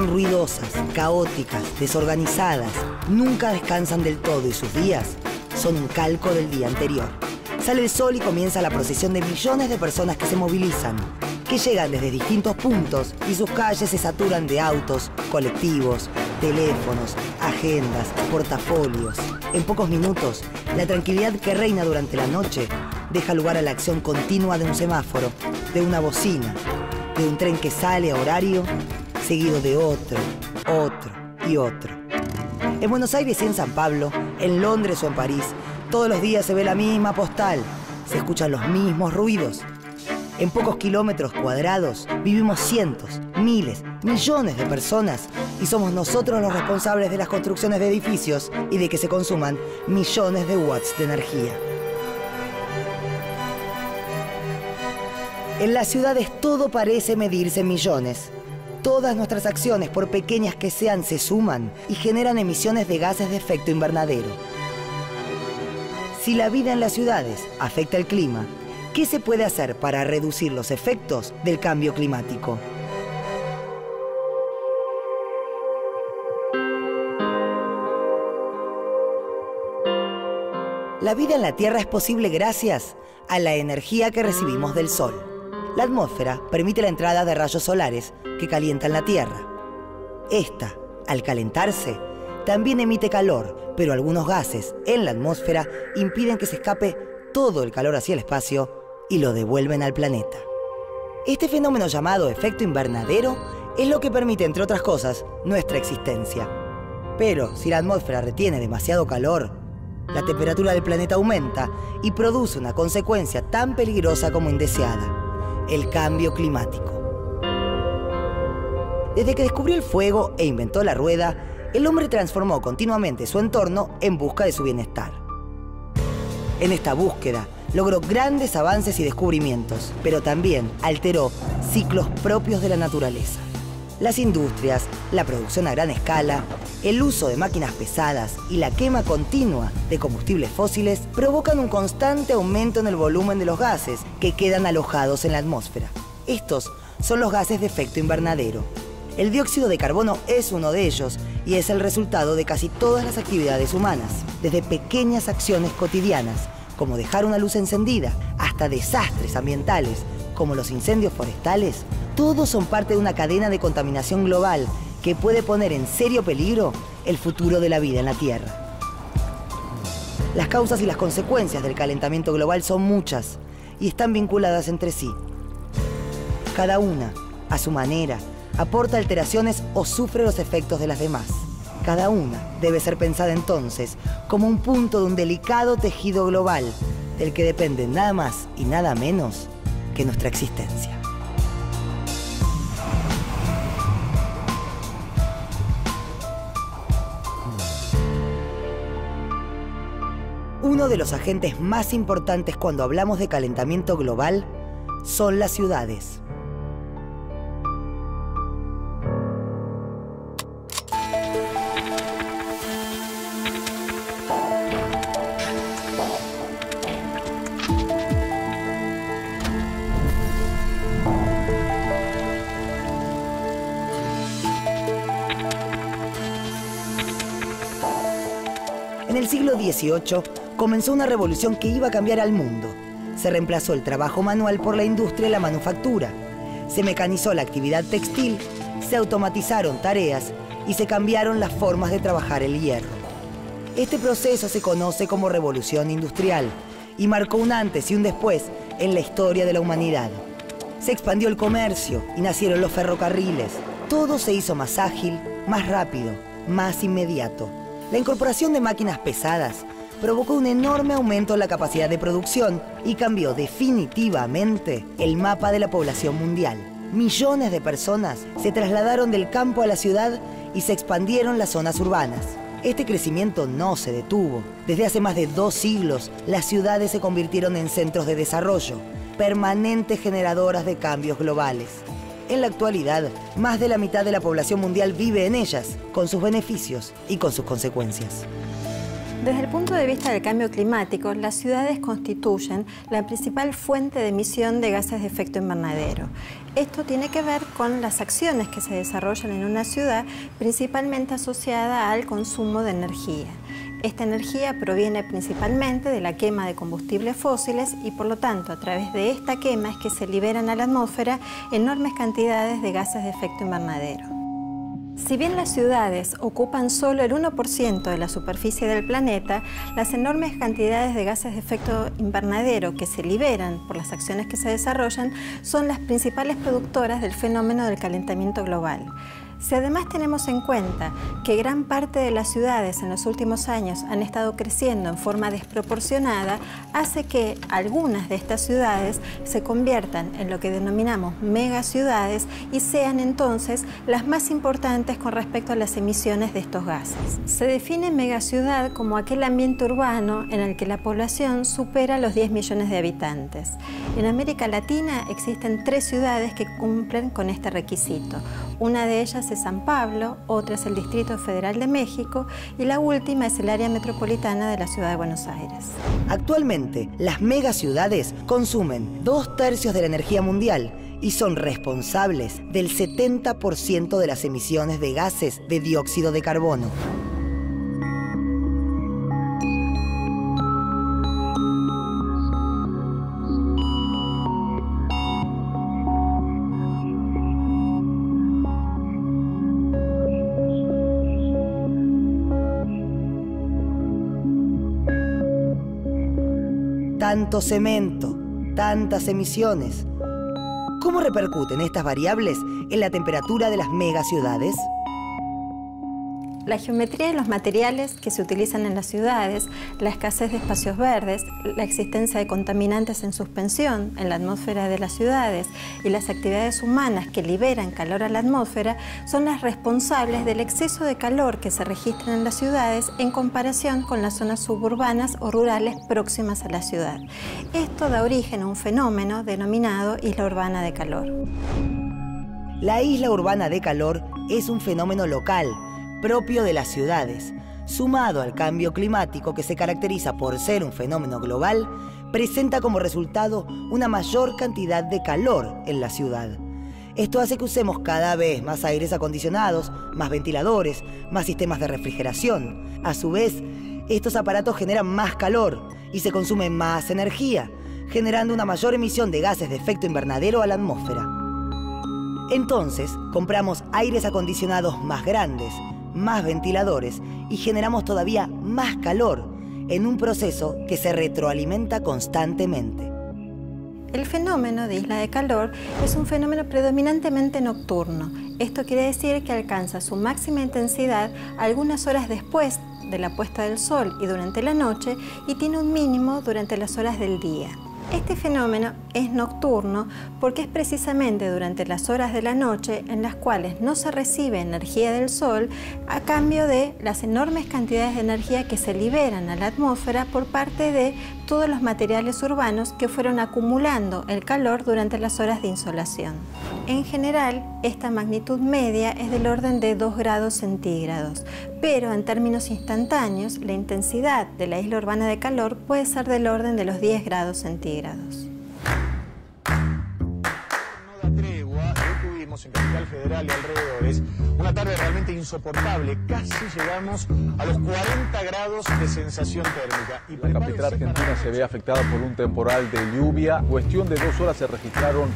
Son ruidosas, caóticas, desorganizadas, nunca descansan del todo y sus días son un calco del día anterior. Sale el sol y comienza la procesión de millones de personas que se movilizan, que llegan desde distintos puntos y sus calles se saturan de autos, colectivos, teléfonos, agendas, portafolios. En pocos minutos, la tranquilidad que reina durante la noche deja lugar a la acción continua de un semáforo, de una bocina, de un tren que sale a horario, seguido de otro y otro. En Buenos Aires y en San Pablo, en Londres o en París, todos los días se ve la misma postal, se escuchan los mismos ruidos. En pocos kilómetros cuadrados vivimos cientos, miles, millones de personas y somos nosotros los responsables de las construcciones de edificios y de que se consuman millones de watts de energía. En las ciudades todo parece medirse en millones. Todas nuestras acciones, por pequeñas que sean, se suman y generan emisiones de gases de efecto invernadero. Si la vida en las ciudades afecta el clima, ¿qué se puede hacer para reducir los efectos del cambio climático? La vida en la Tierra es posible gracias a la energía que recibimos del Sol. La atmósfera permite la entrada de rayos solares que calientan la Tierra. Esta, al calentarse, también emite calor, pero algunos gases en la atmósfera impiden que se escape todo el calor hacia el espacio y lo devuelven al planeta. Este fenómeno llamado efecto invernadero es lo que permite, entre otras cosas, nuestra existencia. Pero si la atmósfera retiene demasiado calor, la temperatura del planeta aumenta y produce una consecuencia tan peligrosa como indeseada: el cambio climático. Desde que descubrió el fuego e inventó la rueda, el hombre transformó continuamente su entorno en busca de su bienestar. En esta búsqueda logró grandes avances y descubrimientos, pero también alteró ciclos propios de la naturaleza. Las industrias, la producción a gran escala, el uso de máquinas pesadas y la quema continua de combustibles fósiles provocan un constante aumento en el volumen de los gases que quedan alojados en la atmósfera. Estos son los gases de efecto invernadero. El dióxido de carbono es uno de ellos y es el resultado de casi todas las actividades humanas, desde pequeñas acciones cotidianas, como dejar una luz encendida, hasta desastres ambientales, como los incendios forestales. Todos son parte de una cadena de contaminación global que puede poner en serio peligro el futuro de la vida en la Tierra. Las causas y las consecuencias del calentamiento global son muchas y están vinculadas entre sí. Cada una, a su manera, aporta alteraciones o sufre los efectos de las demás. Cada una debe ser pensada entonces como un punto de un delicado tejido global del que depende nada más y nada menos que nuestra existencia. Uno de los agentes más importantes cuando hablamos de calentamiento global son las ciudades. En el siglo XVIII comenzó una revolución que iba a cambiar al mundo. Se reemplazó el trabajo manual por la industria y la manufactura. Se mecanizó la actividad textil, se automatizaron tareas y se cambiaron las formas de trabajar el hierro. Este proceso se conoce como Revolución Industrial y marcó un antes y un después en la historia de la humanidad. Se expandió el comercio y nacieron los ferrocarriles. Todo se hizo más ágil, más rápido, más inmediato. La incorporación de máquinas pesadas provocó un enorme aumento en la capacidad de producción y cambió definitivamente el mapa de la población mundial. Millones de personas se trasladaron del campo a la ciudad y se expandieron las zonas urbanas. Este crecimiento no se detuvo. Desde hace más de 2 siglos, las ciudades se convirtieron en centros de desarrollo, permanentes generadoras de cambios globales. En la actualidad, más de la mitad de la población mundial vive en ellas, con sus beneficios y con sus consecuencias. Desde el punto de vista del cambio climático, las ciudades constituyen la principal fuente de emisión de gases de efecto invernadero. Esto tiene que ver con las acciones que se desarrollan en una ciudad, principalmente asociada al consumo de energía. Esta energía proviene principalmente de la quema de combustibles fósiles y, por lo tanto, a través de esta quema es que se liberan a la atmósfera enormes cantidades de gases de efecto invernadero. Si bien las ciudades ocupan solo el 1% de la superficie del planeta, las enormes cantidades de gases de efecto invernadero que se liberan por las acciones que se desarrollan son las principales productoras del fenómeno del calentamiento global. Si además tenemos en cuenta que gran parte de las ciudades en los últimos años han estado creciendo en forma desproporcionada, hace que algunas de estas ciudades se conviertan en lo que denominamos megaciudades y sean entonces las más importantes con respecto a las emisiones de estos gases. Se define megaciudad como aquel ambiente urbano en el que la población supera los 10 millones de habitantes. En América Latina existen 3 ciudades que cumplen con este requisito. Una de ellas es San Pablo, otra es el Distrito Federal de México y la última es el área metropolitana de la Ciudad de Buenos Aires. Actualmente, las megaciudades consumen 2/3 de la energía mundial y son responsables del 70% de las emisiones de gases de dióxido de carbono. Tanto cemento, tantas emisiones. ¿Cómo repercuten estas variables en la temperatura de las megaciudades? La geometría de los materiales que se utilizan en las ciudades, la escasez de espacios verdes, la existencia de contaminantes en suspensión en la atmósfera de las ciudades y las actividades humanas que liberan calor a la atmósfera son las responsables del exceso de calor que se registra en las ciudades en comparación con las zonas suburbanas o rurales próximas a la ciudad. Esto da origen a un fenómeno denominado isla urbana de calor. La isla urbana de calor es un fenómeno local, propio de las ciudades, sumado al cambio climático que se caracteriza por ser un fenómeno global, presenta como resultado una mayor cantidad de calor en la ciudad. Esto hace que usemos cada vez más aires acondicionados, más ventiladores, más sistemas de refrigeración. A su vez, estos aparatos generan más calor y se consume más energía, generando una mayor emisión de gases de efecto invernadero a la atmósfera. Entonces, compramos aires acondicionados más grandes, más ventiladores y generamos todavía más calor en un proceso que se retroalimenta constantemente. El fenómeno de isla de calor es un fenómeno predominantemente nocturno. Esto quiere decir que alcanza su máxima intensidad algunas horas después de la puesta del sol y durante la noche y tiene un mínimo durante las horas del día. Este fenómeno es nocturno porque es precisamente durante las horas de la noche en las cuales no se recibe energía del sol a cambio de las enormes cantidades de energía que se liberan a la atmósfera por parte de todos los materiales urbanos que fueron acumulando el calor durante las horas de insolación. En general, esta magnitud media es del orden de 2 grados centígrados, pero en términos instantáneos, la intensidad de la isla urbana de calor puede ser del orden de los 10 grados centígrados. No da tregua, hoy tuvimos en Capital Federal y alrededores una tarde realmente insoportable, casi llegamos a los 40 grados de sensación térmica. Y la capital argentina se ve afectada por un temporal de lluvia. En cuestión de 2 horas se registraron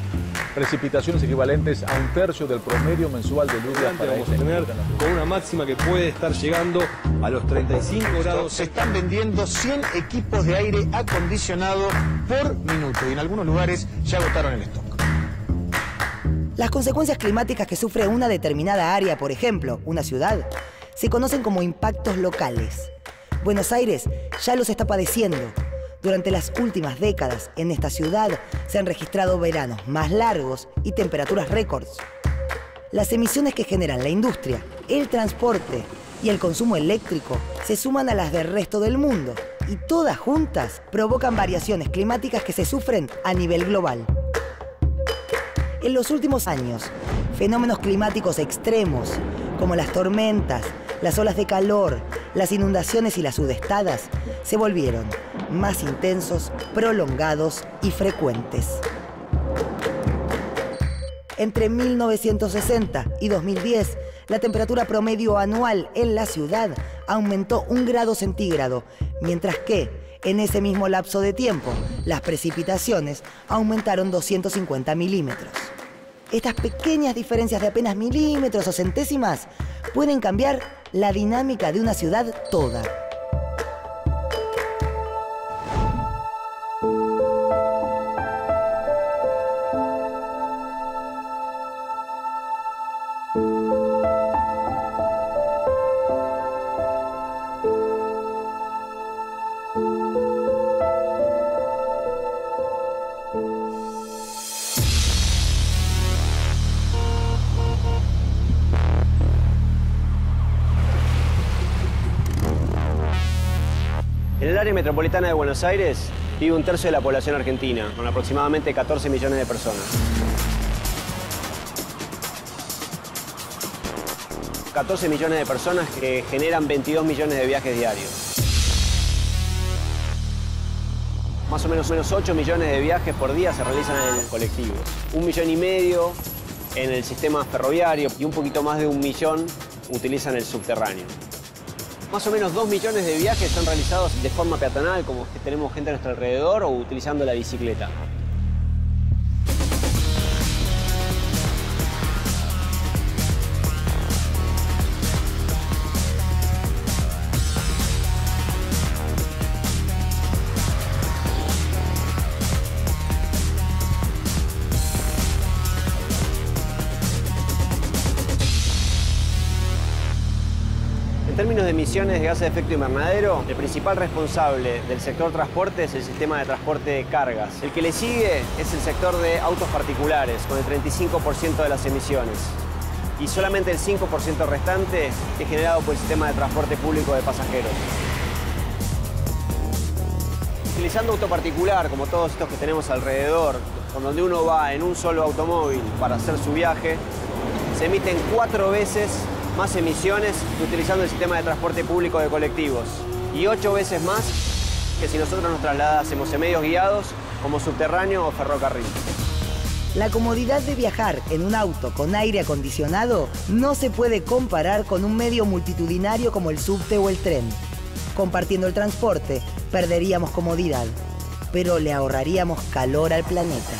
precipitaciones equivalentes a 1/3 del promedio mensual de lluvia. Vamos a tener con una máxima que puede estar llegando a los 35 grados. Se están vendiendo 100 equipos de aire acondicionado por minuto y en algunos lugares ya agotaron el stock. Las consecuencias climáticas que sufre una determinada área, por ejemplo, una ciudad, se conocen como impactos locales. Buenos Aires ya los está padeciendo. Durante las últimas décadas, en esta ciudad se han registrado veranos más largos y temperaturas récords. Las emisiones que generan la industria, el transporte y el consumo eléctrico se suman a las del resto del mundo y todas juntas provocan variaciones climáticas que se sufren a nivel global. En los últimos años, fenómenos climáticos extremos, como las tormentas, las olas de calor, las inundaciones y las sudestadas se volvieron más intensos, prolongados y frecuentes. Entre 1960 y 2010, la temperatura promedio anual en la ciudad aumentó 1 grado centígrado, mientras que en ese mismo lapso de tiempo, las precipitaciones aumentaron 250 milímetros. Estas pequeñas diferencias de apenas milímetros o centésimas pueden cambiar la dinámica de una ciudad toda. En el área metropolitana de Buenos Aires vive 1/3 de la población argentina, con aproximadamente 14 millones de personas. 14 millones de personas que generan 22 millones de viajes diarios. Más o menos 8 millones de viajes por día se realizan en colectivos. 1,5 millones en el sistema ferroviario y un poquito más de 1 millón utilizan el subterráneo. Más o menos 2 millones de viajes son realizados de forma peatonal, como que tenemos gente a nuestro alrededor, o utilizando la bicicleta. En términos de emisiones de gases de efecto invernadero, el principal responsable del sector transporte es el sistema de transporte de cargas. El que le sigue es el sector de autos particulares, con el 35% de las emisiones. Y solamente el 5% restante es generado por el sistema de transporte público de pasajeros. Utilizando auto particular, como todos estos que tenemos alrededor, por donde uno va en un solo automóvil para hacer su viaje, se emiten 4 veces más emisiones que utilizando el sistema de transporte público de colectivos y 8 veces más que si nosotros nos trasladásemos en medios guiados como subterráneo o ferrocarril. La comodidad de viajar en un auto con aire acondicionado no se puede comparar con un medio multitudinario como el subte o el tren. Compartiendo el transporte, perderíamos comodidad, pero le ahorraríamos calor al planeta.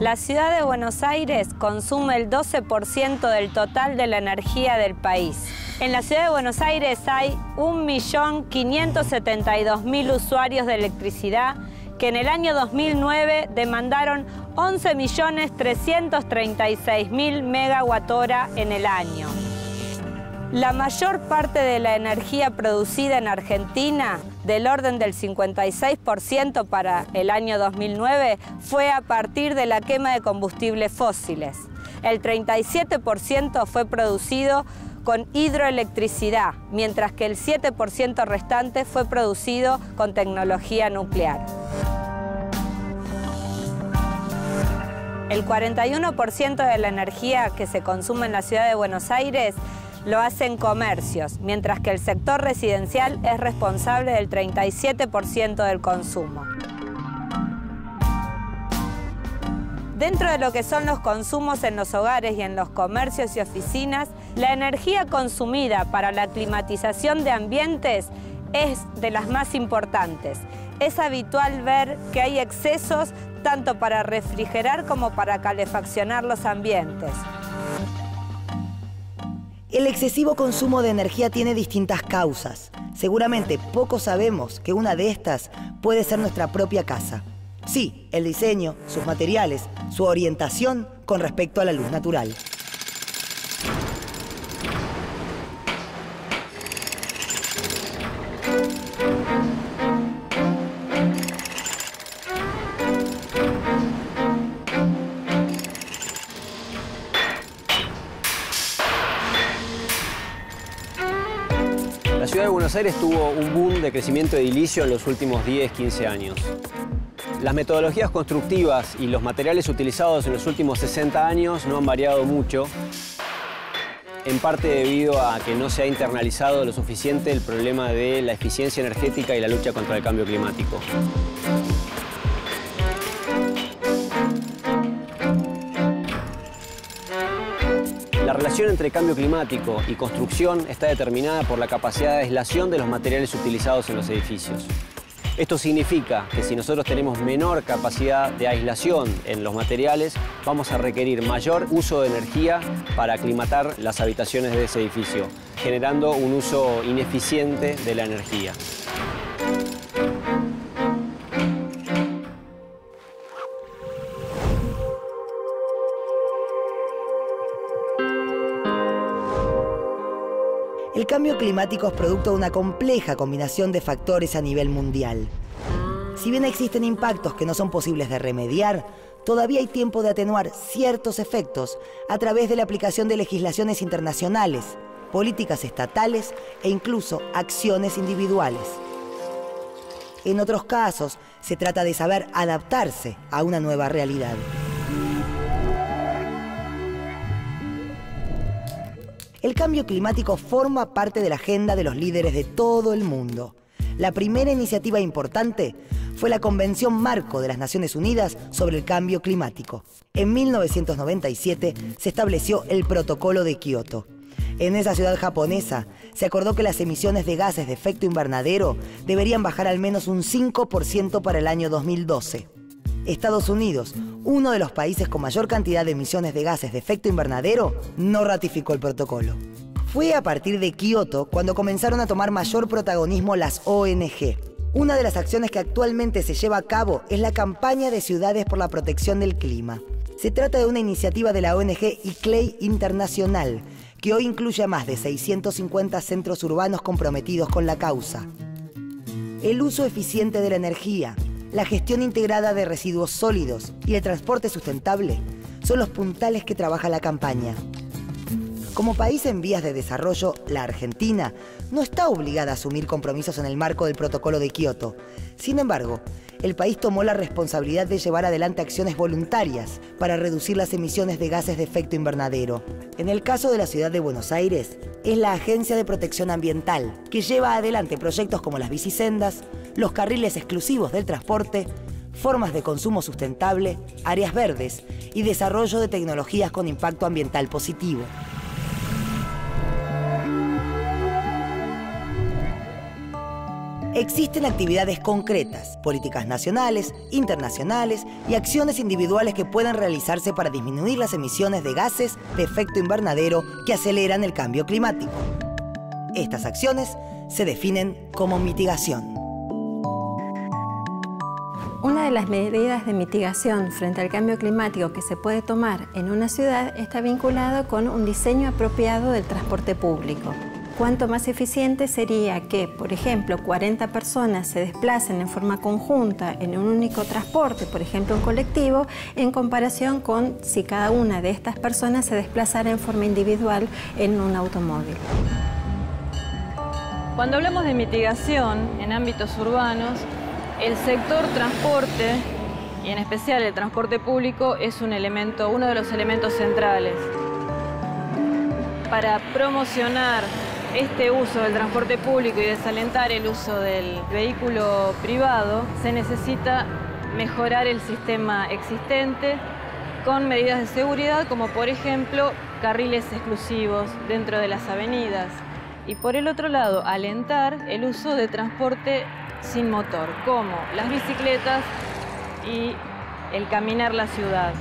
La ciudad de Buenos Aires consume el 12% del total de la energía del país. En la ciudad de Buenos Aires hay 1.572.000 usuarios de electricidad que en el año 2009 demandaron 11.336.000 megawatt-hora en el año. La mayor parte de la energía producida en Argentina, del orden del 56% para el año 2009, fue a partir de la quema de combustibles fósiles. El 37% fue producido con hidroelectricidad, mientras que el 7% restante fue producido con tecnología nuclear. El 41% de la energía que se consume en la ciudad de Buenos Aires lo hacen comercios, mientras que el sector residencial es responsable del 37% del consumo. Dentro de lo que son los consumos en los hogares y en los comercios y oficinas, la energía consumida para la climatización de ambientes es de las más importantes. Es habitual ver que hay excesos tanto para refrigerar como para calefaccionar los ambientes. El excesivo consumo de energía tiene distintas causas. Seguramente pocos sabemos que una de estas puede ser nuestra propia casa. Sí, el diseño, sus materiales, su orientación con respecto a la luz natural. La ciudad de Buenos Aires tuvo un boom de crecimiento edilicio en los últimos 10-15 años. Las metodologías constructivas y los materiales utilizados en los últimos 60 años no han variado mucho, en parte debido a que no se ha internalizado lo suficiente el problema de la eficiencia energética y la lucha contra el cambio climático. La relación entre cambio climático y construcción está determinada por la capacidad de aislación de los materiales utilizados en los edificios. Esto significa que si nosotros tenemos menor capacidad de aislación en los materiales, vamos a requerir mayor uso de energía para aclimatar las habitaciones de ese edificio, generando un uso ineficiente de la energía. El cambio climático es producto de una compleja combinación de factores a nivel mundial. Si bien existen impactos que no son posibles de remediar, todavía hay tiempo de atenuar ciertos efectos a través de la aplicación de legislaciones internacionales, políticas estatales e incluso acciones individuales. En otros casos, se trata de saber adaptarse a una nueva realidad. El cambio climático forma parte de la agenda de los líderes de todo el mundo. La primera iniciativa importante fue la Convención Marco de las Naciones Unidas sobre el Cambio Climático. En 1997 se estableció el Protocolo de Kioto. En esa ciudad japonesa se acordó que las emisiones de gases de efecto invernadero deberían bajar al menos un 5% para el año 2012. Estados Unidos, uno de los países con mayor cantidad de emisiones de gases de efecto invernadero, no ratificó el protocolo. Fue a partir de Kioto cuando comenzaron a tomar mayor protagonismo las ONG. Una de las acciones que actualmente se lleva a cabo es la campaña de Ciudades por la Protección del Clima. Se trata de una iniciativa de la ONG ICLEI Internacional, que hoy incluye a más de 650 centros urbanos comprometidos con la causa. El uso eficiente de la energía, la gestión integrada de residuos sólidos y el transporte sustentable son los puntales que trabaja la campaña. Como país en vías de desarrollo, la Argentina no está obligada a asumir compromisos en el marco del Protocolo de Kioto. Sin embargo, el país tomó la responsabilidad de llevar adelante acciones voluntarias para reducir las emisiones de gases de efecto invernadero. En el caso de la ciudad de Buenos Aires, es la Agencia de Protección Ambiental, que lleva adelante proyectos como las bicisendas, los carriles exclusivos del transporte, formas de consumo sustentable, áreas verdes y desarrollo de tecnologías con impacto ambiental positivo. Existen actividades concretas, políticas nacionales, internacionales y acciones individuales que puedan realizarse para disminuir las emisiones de gases de efecto invernadero que aceleran el cambio climático. Estas acciones se definen como mitigación. Una de las medidas de mitigación frente al cambio climático que se puede tomar en una ciudad está vinculado con un diseño apropiado del transporte público. Cuanto más eficiente sería que, por ejemplo, 40 personas se desplacen en forma conjunta en un único transporte, por ejemplo un colectivo, en comparación con si cada una de estas personas se desplazara en forma individual en un automóvil. Cuando hablamos de mitigación en ámbitos urbanos, el sector transporte, y en especial el transporte público, es uno de los elementos centrales. Para promocionar este uso del transporte público y desalentar el uso del vehículo privado, se necesita mejorar el sistema existente con medidas de seguridad, como por ejemplo carriles exclusivos dentro de las avenidas. Y por el otro lado, alentar el uso de transporte sin motor, como las bicicletas y el caminar la ciudad.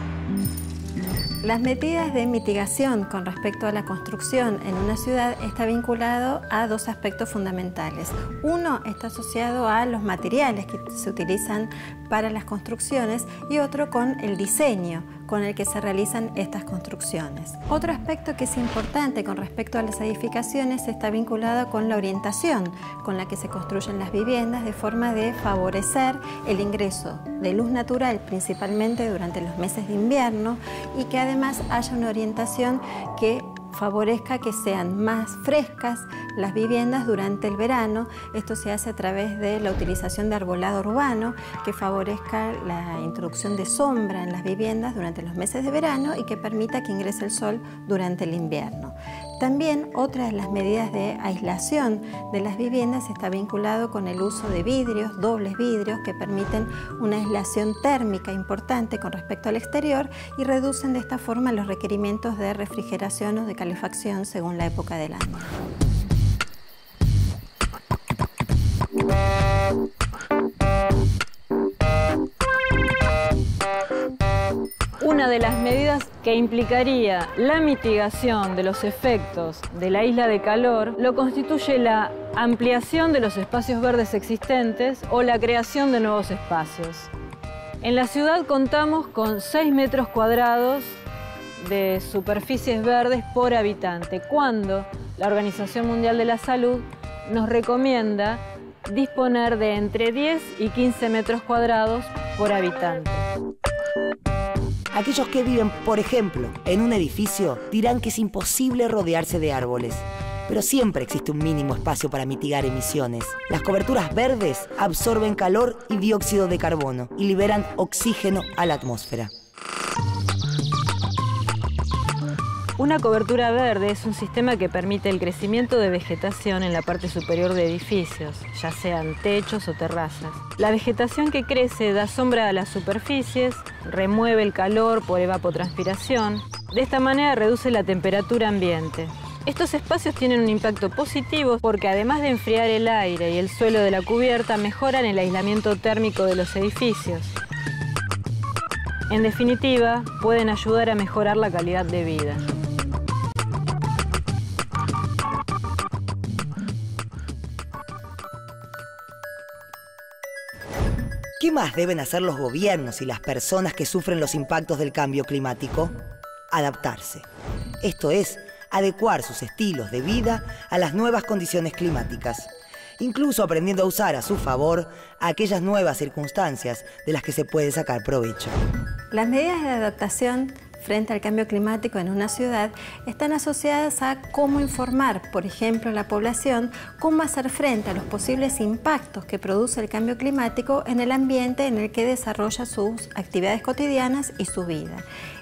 Las medidas de mitigación con respecto a la construcción en una ciudad está vinculado a dos aspectos fundamentales. Uno está asociado a los materiales que se utilizan para las construcciones y otro con el diseño con el que se realizan estas construcciones. Otro aspecto que es importante con respecto a las edificaciones está vinculado con la orientación con la que se construyen las viviendas, de forma de favorecer el ingreso de luz natural, principalmente durante los meses de invierno, y que además haya una orientación que favorezca que sean más frescas las viviendas durante el verano. Esto se hace a través de la utilización de arbolado urbano, que favorezca la introducción de sombra en las viviendas durante los meses de verano y que permita que ingrese el sol durante el invierno. También otra de las medidas de aislación de las viviendas está vinculado con el uso de vidrios, dobles vidrios, que permiten una aislación térmica importante con respecto al exterior y reducen de esta forma los requerimientos de refrigeración o de calefacción según la época del año. Una de las medidas que implicaría la mitigación de los efectos de la isla de calor lo constituye la ampliación de los espacios verdes existentes o la creación de nuevos espacios. En la ciudad contamos con 6 metros cuadrados de superficies verdes por habitante, cuando la Organización Mundial de la Salud nos recomienda disponer de entre 10 y 15 metros cuadrados por habitante. Aquellos que viven, por ejemplo, en un edificio dirán que es imposible rodearse de árboles. Pero siempre existe un mínimo espacio para mitigar emisiones. Las coberturas verdes absorben calor y dióxido de carbono y liberan oxígeno a la atmósfera. Una cobertura verde es un sistema que permite el crecimiento de vegetación en la parte superior de edificios, ya sean techos o terrazas. La vegetación que crece da sombra a las superficies, remueve el calor por evapotranspiración. De esta manera reduce la temperatura ambiente. Estos espacios tienen un impacto positivo porque además de enfriar el aire y el suelo de la cubierta, mejoran el aislamiento térmico de los edificios. En definitiva, pueden ayudar a mejorar la calidad de vida. ¿Qué más deben hacer los gobiernos y las personas que sufren los impactos del cambio climático? Adaptarse. Esto es, adecuar sus estilos de vida a las nuevas condiciones climáticas, incluso aprendiendo a usar a su favor aquellas nuevas circunstancias de las que se puede sacar provecho. Las medidas de adaptación frente al cambio climático en una ciudad están asociadas a cómo informar, por ejemplo, a la población cómo hacer frente a los posibles impactos que produce el cambio climático en el ambiente en el que desarrolla sus actividades cotidianas y su vida.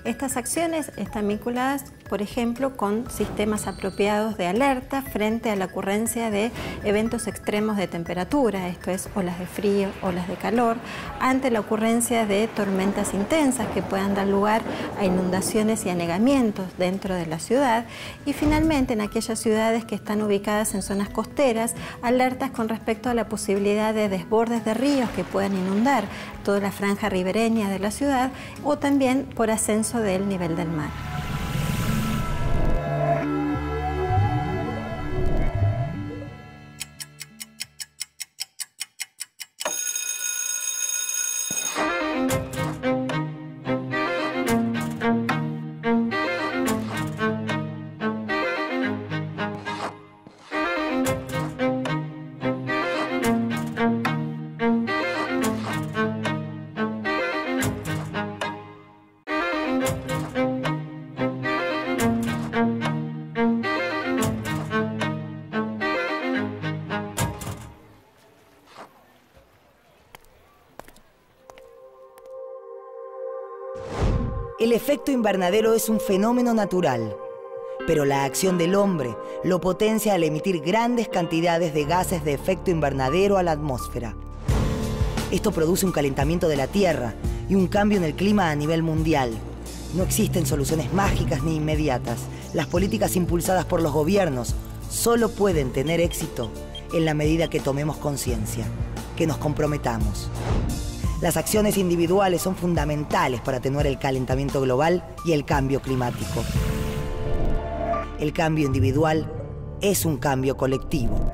Estas acciones están vinculadas, por ejemplo, con sistemas apropiados de alerta frente a la ocurrencia de eventos extremos de temperatura, esto es, olas de frío, olas de calor, ante la ocurrencia de tormentas intensas que puedan dar lugar a inundaciones y anegamientos dentro de la ciudad, y finalmente en aquellas ciudades que están ubicadas en zonas costeras, alertas con respecto a la posibilidad de desbordes de ríos que puedan inundar toda la franja ribereña de la ciudad, o también por ascenso del nivel del mar. El efecto invernadero es un fenómeno natural, pero la acción del hombre lo potencia al emitir grandes cantidades de gases de efecto invernadero a la atmósfera. Esto produce un calentamiento de la Tierra y un cambio en el clima a nivel mundial. No existen soluciones mágicas ni inmediatas. Las políticas impulsadas por los gobiernos solo pueden tener éxito en la medida que tomemos conciencia, que nos comprometamos. Las acciones individuales son fundamentales para atenuar el calentamiento global y el cambio climático. El cambio individual es un cambio colectivo.